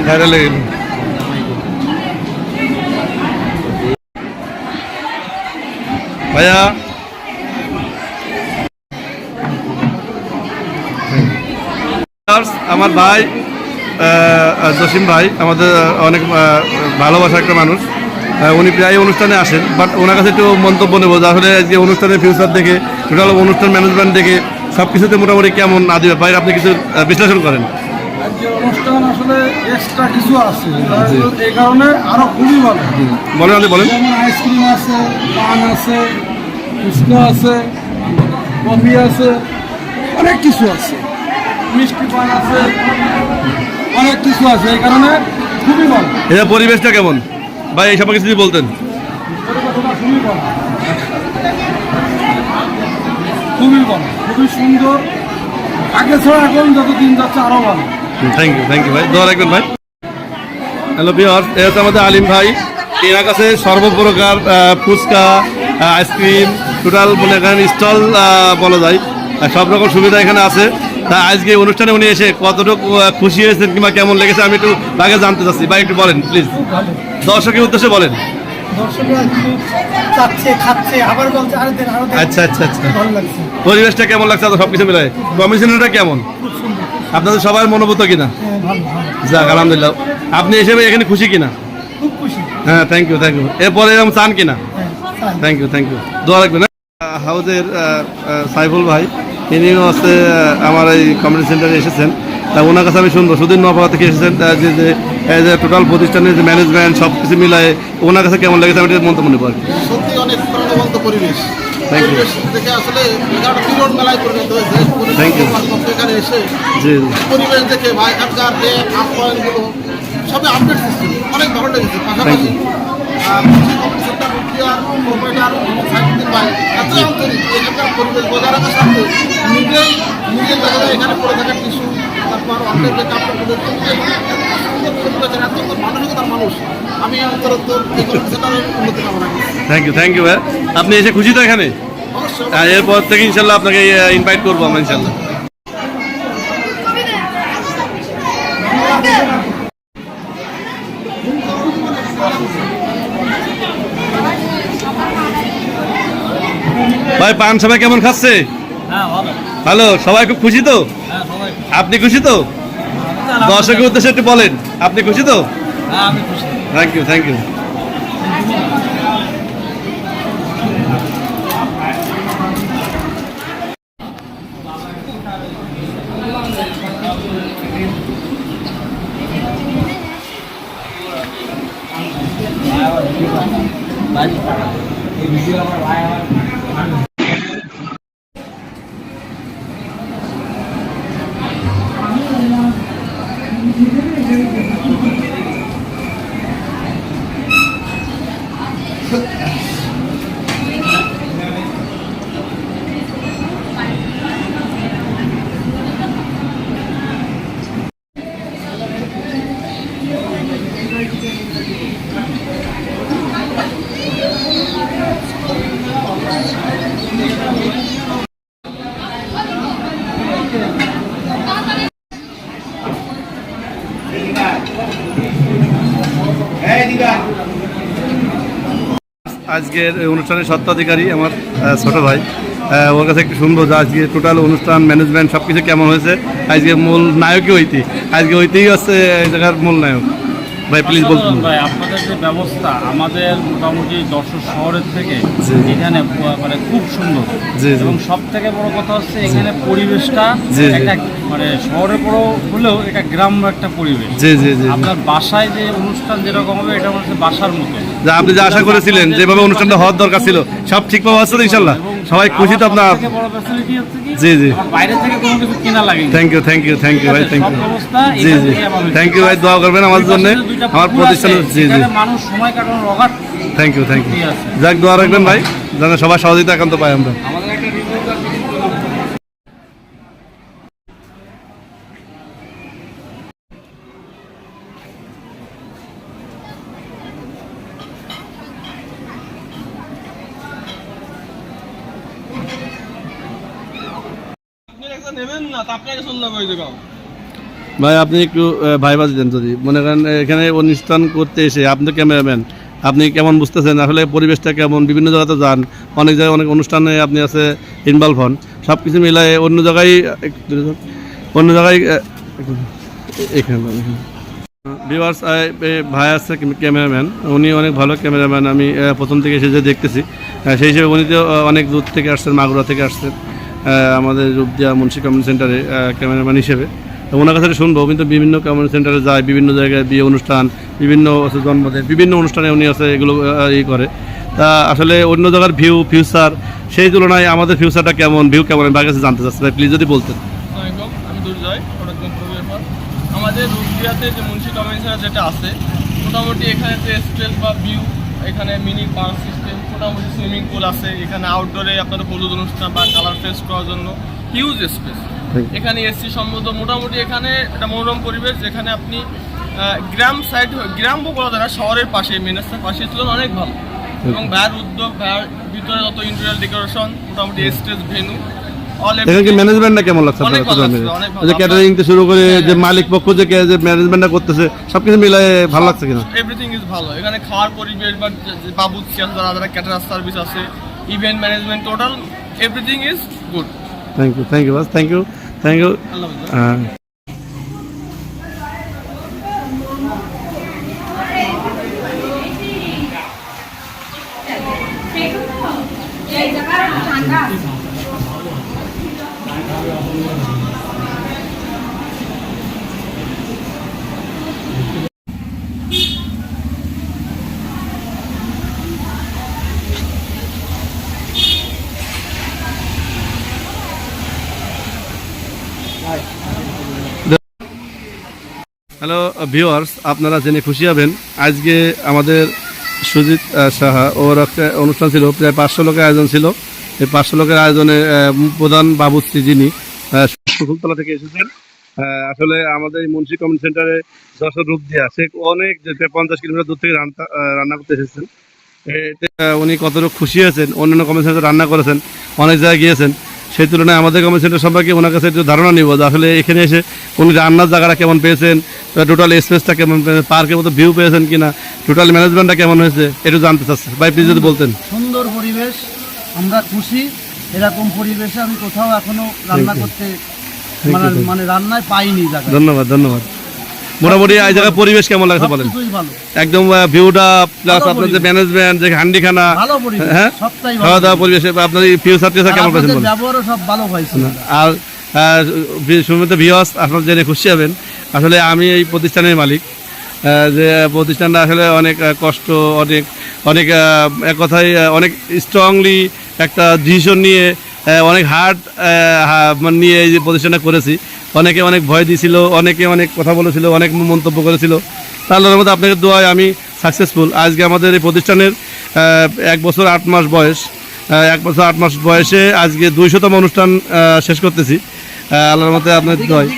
Viral হয়ে গেল। ভাইয়া আমার ভাই জসিম ভাই আমাদের অনেক ভালোবাসা একটা মানুষ। উনি প্রায় অনুষ্ঠানে আসেন, বাট ওনার কাছে একটু মন্তব্য নেবো যে আসলে আজকে অনুষ্ঠানের ফিউচার দেখে, টোটাল অনুষ্ঠান ম্যানেজমেন্ট দেখে সব কিছুতে মোটামুটি কেমন আদিবা ভাই আপনি কিছু বিশ্লেষণ করেন। অনুষ্ঠান আসলে এক্সট্রা কিছু আছে, এই কারণে আরো খুবই ভালো। বলেন আপনি বলেন। যেমন আইসক্রিম আছে, পান আছে, ফুচকা আছে, কফি আছে, অনেক কিছু আছে, মিষ্টি পান আছে, অনেক কিছু আছে, এই কারণে খুবই ভালো। এটা পরিবেশটা কেমন ভাই এই সম্পর্কে কিছু বলতেন? পরিবেশটা খুবই ভালো, খুবই ভালো, খুবই সুন্দর। আগে ছাড়া এখন যত দিন যাচ্ছে আরো ভালো। থ্যাংক ইউ ভাই, দোয়া রাখবেন ভাই। হ্যালো ভিউয়ার্স, এটা হচ্ছে আমাদের আলিম ভাই। এর কাছে সর্বপ্রকার ফুচকা, আইসক্রিম, টোটাল মনে করেন স্টল বলা যায়, সব রকম সুবিধা এখানে আছে। তা আজকে অনুষ্ঠানে উনি এসে কতটুকু খুশি হয়েছেন কিংবা কেমন লেগেছে আমি একটু আগে জানতে চাচ্ছি। ভাই একটু বলেন প্লিজ, দর্শকের উদ্দেশ্যে বলেন। আচ্ছা আচ্ছা আচ্ছা, পরিবেশটা কেমন লাগছে? সব কিছু মিলাই কমিশনারটা কেমন? আপনাদের সবার মনোভূত কিনা? যাক আলহামদুলিল্লাহ। আপনি হিসেবে এখানে খুশি কিনা? হ্যাঁ, থ্যাংক ইউ। এরপরে এরকম চান কিনা? Thank you. দোয়া রাখবেন। হাউজের সাইফুল ভাই, ইনিও হচ্ছে আমার এই কমিউনিটি সেন্টারে এসেছেন। তা ওনার কাছে আমি শুনবো, সুদিন নপাড়া থেকে এসেছেন, যে টোটাল প্রতিষ্ঠানের যে ম্যানেজমেন্ট সব কিছু মিলায় ওনার কাছে কেমন লেগেছে আমি মন্তব্য নেবো আর কি। সত্যি অনেক প্রাণবন্ত পরিবেশ। Thank you. দেখে আসলে বিরোধ মেলায় পরিণত হয়েছে। Thank you. এখানে এসে জি পরিবেশ দেখে ভাই এখানকার যে আপ্যায়নগুলো সবই আপডেট সিস্টেম, অনেক ভালো লেগেছে। পাশাপাশি এখানকার পরিবেশ বজায় রাখার সাথে নিজের দেখা যায় এখানে পড়ে থাকার টিস্যু, তারপর অন্যের যে কাপড়গুলো এত মানসিকতার মানুষ। আমি অন্তরোত্তর এই সেন্টারের উন্নতি কামনা করি। থ্যাংক ইউ ভাই। আপনি এসে খুশি তো এখানে? অবশ্যই। এরপর থেকে ইনশাল্লাহ আপনাকে ইনভাইট করবো আমরা ইনশাল্লাহ। ভাই পান সবাই কেমন খাচ্ছে? ভালো, সবাই খুব খুশি তো? আপনি খুশি তো? দর্শকের উদ্দেশ্যে একটু বলেন, আপনি খুশি তো? Thank you. আজকের অনুষ্ঠানের স্বত্বাধিকারী আমার ছোট ভাই, ওর কাছে একটু শুনবো যে আজকে টোটাল অনুষ্ঠান ম্যানেজমেন্ট সব কিছু কেমন হয়েছে। আজকে মূল নায়কই আজকে হচ্ছে এই জায়গার মূল নায়ক। ভাই প্লিজ বলুন। ভাই আপনাদের যে ব্যবস্থা আমাদের মোটামুটি যশোর শহরের থেকে এখানে মানে খুব সুন্দর, এবং সব থেকে বড় কথা হচ্ছে এখানে পরিবেশটা একটা মানে শহরের বড় হলেও এটা গ্রাম্য একটা পরিবেশ। আপনার বাসায় যে অনুষ্ঠান যেরকম হবে এটা হচ্ছে বাসার মতো। যা আপনি যা আশা করেছিলেন যেভাবে অনুষ্ঠানটা হওয়ার দরকার ছিল সব ঠিকভাবে হচ্ছে তো ইনশাল্লাহ? সবাই খুশি তো আপনার? বড় ফ্যাসিলিটি হচ্ছে কি জি বাইরে থেকে কোনো কিছু কেনা লাগে। থ্যাংক ইউ ভাই, থ্যাংক ইউ ভাই, দোয়া করবেন আমাদের জন্য, আমার প্রতিষ্ঠানে। মানুষ সময় কাটানোর অগাধ। থ্যাংক ইউ যাক, দোয়া রাখবেন ভাই, যেন সবার সহযোগিতা একান্ত পাই আমরা। নেবেন না, আপনাকে শুনলাম ওই জায়গা ভাই আপনি একটু ভাইবাজ দেন যদি মনে করেন এখানে অনুষ্ঠান করতে এসে আপনি তো ক্যামেরাম্যান, আপনি কেমন বুঝতেছেন আসলে পরিবেশটা কেমন? বিভিন্ন জায়গাতে যান, অনেক জায়গায় অনেক অনুষ্ঠানে আপনি আছে ইনভলভ হন, সব কিছু মিলায়ে অন্য জায়গায় এখানে ভিউয়ার্স ভাই আছে ক্যামেরাম্যান, উনি অনেক ভালো ক্যামেরাম্যান, আমি প্রথম থেকে এসে যে দেখতেছি সেই হিসেবে উনি তো অনেক দূর থেকে আসছেন, মাগুরা থেকে আসছেন আমাদের রূপদিয়া মুন্সি কমিউনিটি সেন্টারে ক্যামেরাম্যান হিসেবে। তো ওনার কাছে শুনবো, কিন্তু বিভিন্ন কমিউনিটি সেন্টারে যায়, বিভিন্ন জায়গায় বিয়ে অনুষ্ঠান, বিভিন্ন জন্মদিন, বিভিন্ন অনুষ্ঠানে উনি আছে এগুলো করে। তা আসলে অন্য জায়গার ফিউচার সেই তুলনায় আমাদের ফিউচারটা কেমন, ভিউ কেমন, তার কাছে জানতে চাচ্ছি ভাই, প্লিজ যদি বলতেন। আমি দুর্জয় ফটোগ্রাফার। আমাদের রূপদিয়াতে যে মুন্সি কমিউনিটি সেন্টার যেটা আছে, মোটামুটি এখানে যে স্টেজ বা ভিউ, এখানে মিনি পার্ক সিস্টেম, মোটামুটি সুইমিং পুল আছে, এখানে আউটডোরে আপনার হলুদ অনুষ্ঠান বা কালার ফেস্ট করার জন্য হিউজ স্পেস, এখানে এসি সম্মত, মোটামুটি এখানে একটা মনোরম পরিবেশ, যেখানে আপনি গ্রাম সাইড, গ্রাম বলা যায় না, শহরের পাশে, মেন রাস্তার পাশে তুলনা অনেক ভালো। এবং ভাইয়ের উদ্যোগ, ভাইয়ের ভিতরে যত ইন্টেরিয়র ডেকোরেশন, মোটামুটি স্টেজ, ভেন্যু, এখানে কি ম্যানেজমেন্টটা কেমন লাগছে? অনেক ভালো লাগছে, অনেক ভালো। যে ক্যাটারিং থেকে শুরু করে যে মালিক পক্ষ যে ম্যানেজমেন্টটা করতেছে সবকিছু মিলায়ে ভালো লাগছে কিনা? এভরিথিং ইজ ভালো। এখানে খাওয়ার পরিবেশ বা বাবুর্চি আছে, যারা ক্যাটারার সার্ভিস আছে, event management, total everything is good. Thank you বাস, থ্যাংক ইউ। আল্লাহ হাফেজ। হ্যালো ভিউয়ার্স, আপনারা জেনে খুশি হবেন, আজকে আমাদের সুজিত সাহা ওর একটা অনুষ্ঠান ছিল, প্রায় 500 লোকের আয়োজন ছিল। এই 500 লোকের আয়োজনে প্রধান বাবুশ্রী যিনি ফুলতলা থেকে এসেছেন, আসলে আমাদের এই মুন্সি কমিউনিটি সেন্টারে যশোর রূপদিয়া, সে অনেক 50 কিলোমিটার দূর থেকে রান্না করতে এসেছেন। উনি কতটুকু খুশি হয়েছেন, অন্যান্য কমিউনিটি সেন্টারে রান্না করেছেন, অনেক জায়গায় গিয়েছেন, সেই তুলনায় আমাদের কমিউনিটি সেন্টার সম্পর্কে ওনার কাছে একটু ধারণা নিব যে আসলে এখানে এসে উনি রান্নার জায়গাটা কেমন পেয়েছেন, টোটাল স্পেসটা কেমন পেয়েছেন, পার্কের মতো ভিউ পেয়েছেন কিনা, টোটাল ম্যানেজমেন্টটা কেমন হয়েছে, একটু জানতে চাচ্ছি ভাই, প্লিজ যদি বলতেন। সুন্দর পরিবেশ, আমরা খুশি। এরকম পরিবেশে আমি কোথাও এখনো রান্না করতে মানে রান্নায় পাইনি জায়গা। ধন্যবাদ। মোটামুটি এই জায়গার পরিবেশ কেমন লাগছে বলেন? সবকিছুই ভালো, একদম ভিউটা প্লাস আপনার যে ম্যানেজমেন্ট, যে হান্ডিখানা, ভালো পরিবেশ, হ্যাঁ, সবটাই ভালো। খাওয়া দাওয়া পরিবেশে আপনার এই ফিউচার কেমন পেয়েছেন বলেন? ব্যবহারও সব ভালো হয়েছে। আর সুমিত ভিউয়ার্স, আপনারা জেনে খুশি হবেন, আসলে আমি এই প্রতিষ্ঠানের মালিক, যে প্রতিষ্ঠানটা আসলে অনেক কষ্ট, অনেক এক কথায় অনেক স্ট্রংলি একটা ডিসিশন নিয়ে, অনেক হার্ড নিয়ে এই যে প্রতিষ্ঠানটা করেছি। অনেকে অনেক ভয় দিয়েছিল, অনেকে অনেক কথা বলেছিল, অনেক মন্তব্য করেছিল, তার মধ্যে আপনাদের দোয়ায় আমি সাকসেসফুল। আজকে আমাদের এই প্রতিষ্ঠানের 1 বছর 8 মাস বয়স, 1 বছর 8 মাস বয়সে আজকে 200তম অনুষ্ঠান শেষ করতেছি আল্লাহর মধ্যে আপনাদের দোয়ায়।